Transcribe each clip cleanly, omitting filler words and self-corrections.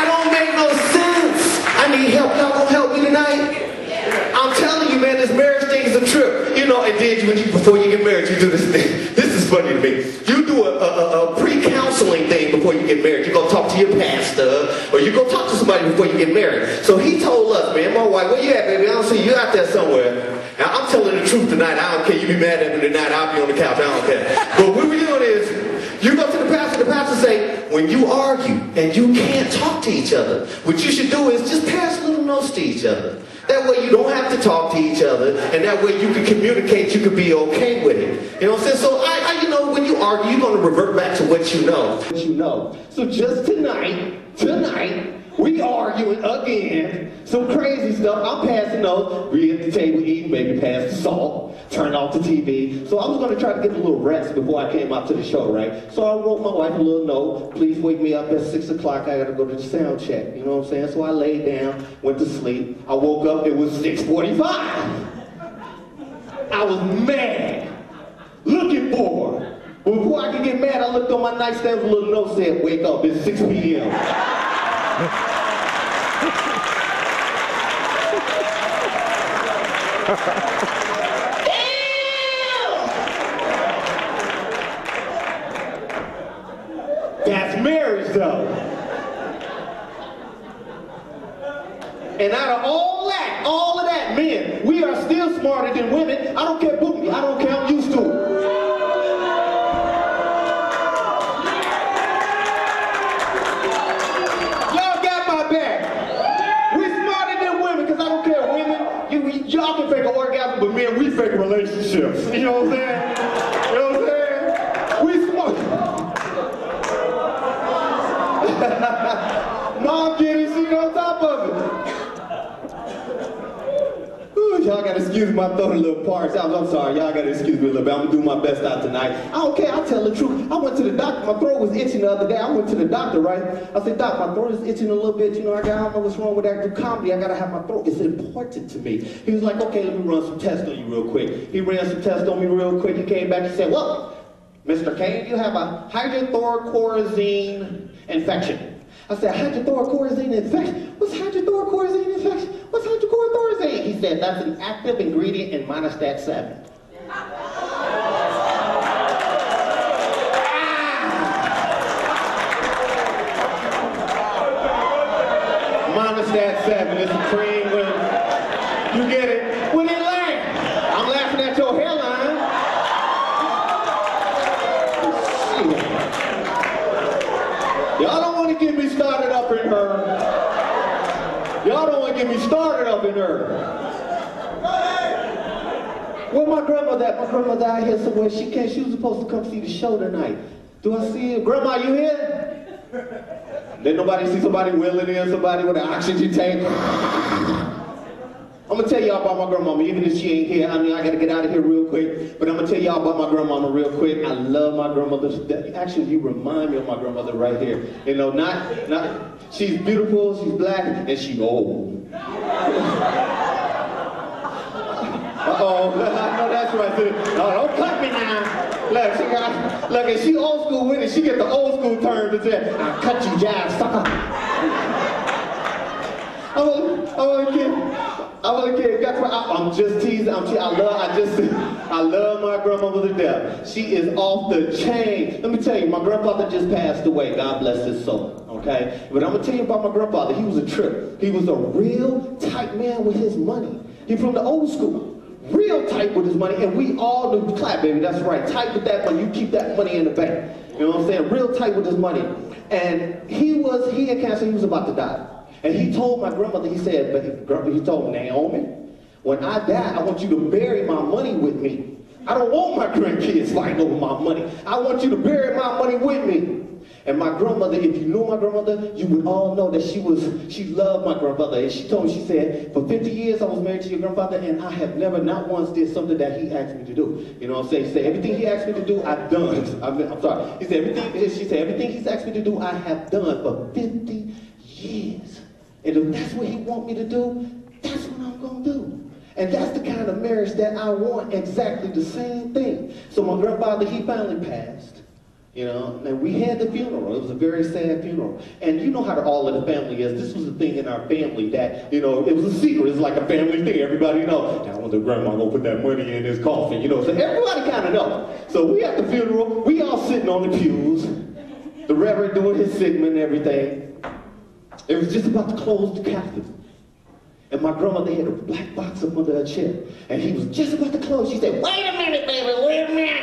don't make no sense. I need help. Y'all gonna help me tonight? I'm telling you, man, this marriage thing is a trip. You know, and then before you get married, you do this thing. This is funny to me. You do a pre-counseling thing before you get married. You go talk to your pastor, or you go talk to somebody before you get married. So he told us, man, my wife, where you at, baby? I don't see you out there somewhere. Now, I'm telling the truth tonight. I don't care. You be mad at me tonight. I'll be on the couch. I don't care. But what we're doing is, you go to the pastor say, when you argue and you can't talk to each other, what you should do is just pass little notes to each other. That way you don't have to talk to each other, and that way you can communicate, you can be okay with it. You know what I'm saying? So you know, when you argue, you're going to revert back to what you know. So just tonight, we arguing again, some crazy stuff. I'm passing notes, we at the table eating, maybe pass the salt, turn off the TV. So I was going to try to get a little rest before I came out to the show, right? So I wrote my wife a little note, please wake me up at 6 o'clock, I got to go to the sound check, you know what I'm saying? So I laid down, went to sleep, I woke up, it was 6:45. I was mad, looking for her. But before I could get mad, I looked on my nightstand, a little note said, wake up, it's 6 p.m. That's marriage, though. And out of all of that, men, we are still smarter than women. I don't care, book me. I don't care, I'm used to it. Y'all can fake an orgasm, but men, we fake relationships. You know what I'm saying? You know what I'm saying? We smart. Mom getting shit on top of it. Ooh, y'all gotta excuse my throat a little parts. I'm sorry, y'all gotta excuse me a little bit. I'm gonna do my best out tonight. I don't care, I'll tell the truth. I went to the doctor, my throat was itching the other day. I went to the doctor, right? I said, Doc, my throat is itching a little bit. You know, I don't know what's wrong with that. I do comedy, I gotta have my throat. It's important to me. He was like, okay, let me run some tests on you real quick. He ran some tests on me real quick. He came back and said, well, Mr. Kane, you have a hydrochloroquine infection. I said, hydrochloroquine infection? What's hydrochloroquine infection? What's hydrochloroquine? He said, that's an active ingredient in monostat 7. Monostat 7 is a cream when you get it. When it laugh, I'm laughing at your hairline. Y'all don't want to get me started up in her. Y'all don't want to get me started up in her. Where my grandmother at? My grandmother out here somewhere. She came. She was supposed to come see the show tonight. Do I see her? Grandma, you here? Did nobody see somebody wheeling in, somebody with an oxygen tank? I'm gonna tell y'all about my grandmama, even if she ain't here. I mean, I gotta get out of here real quick, but I'm gonna tell y'all about my grandmama real quick. I love my grandmother. Actually, you remind me of my grandmother right here. You know, she's beautiful, she's black, and she's old. Uh-oh, I know that's right. Oh, don't cut me now. Look, and she old school with it. She get the old school term to say, I'll cut you, jive sucker. I'm just teasing. I love my grandmother to death. She is off the chain. Let me tell you, my grandfather just passed away. God bless his soul. Okay? But I'm going to tell you about my grandfather. He was a trip. He was a real tight man with his money. He from the old school. Real tight with his money, and we all knew, clap baby, that's right, tight with that money, you keep that money in the bank. You know what I'm saying? Real tight with his money. And he had cancer, he was about to die. And he told my grandmother, he said, he told Naomi, when I die, I want you to bury my money with me. I don't want my grandkids fighting over my money. I want you to bury my money with me. And my grandmother, if you knew my grandmother, you would all know that she loved my grandmother. And she told me, she said, for 50 years I was married to your grandfather, and I have never, not once did something that he asked me to do. You know what I'm saying? She said, everything he asked me to do, I've done. I'm sorry. She said, everything he's asked me to do, I have done for 50 years. And if that's what he wants me to do, that's what I'm going to do. And that's the kind of marriage that I want, exactly the same thing. So my grandfather, he finally passed. You know, and we had the funeral. It was a very sad funeral. And you know how all of the family is. This was a thing in our family that, you know, it was a secret. It's like a family thing. Everybody knows. Now, when the grandma gonna put that money in his coffin, you know. So everybody kind of knows. So we at the funeral. We all sitting on the pews. The reverend doing his segment and everything. It was just about to close the casket. And my grandmother had a black box up under her chair. And he was just about to close. She said, "Wait a minute, baby, wait a minute."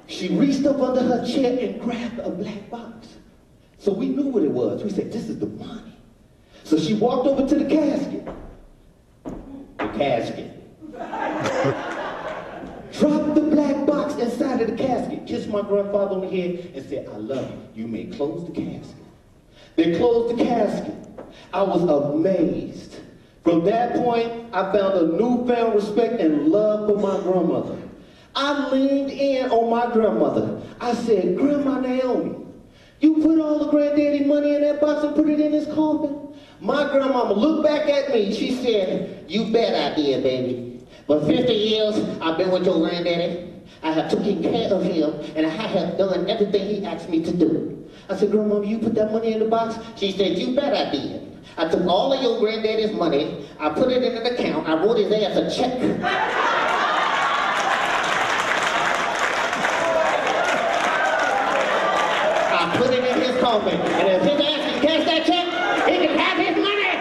She reached up under her chair and grabbed a black box. So we knew what it was. We said, "This is the money." So she walked over to the casket. The casket. Dropped the black box inside of the casket, kissed my grandfather on the head, and said, "I love you. You may close the casket." They closed the casket. I was amazed. From that point, I found a newfound respect and love for my grandmother. I leaned in on my grandmother. I said, "Grandma Naomi, you put all the granddaddy money in that box and put it in his coffin?" My grandmama looked back at me. She said, "You bet I did, baby. For 50 years, I've been with your granddaddy. I have taken care of him, and I have done everything he asked me to do." I said, "Grandmama, you put that money in the box?" She said, "You bet I did. I took all of your granddaddy's money, I put it in an account, I wrote his ass a check. I put it in his coffin, and if his ass can cash that check, he can have his money."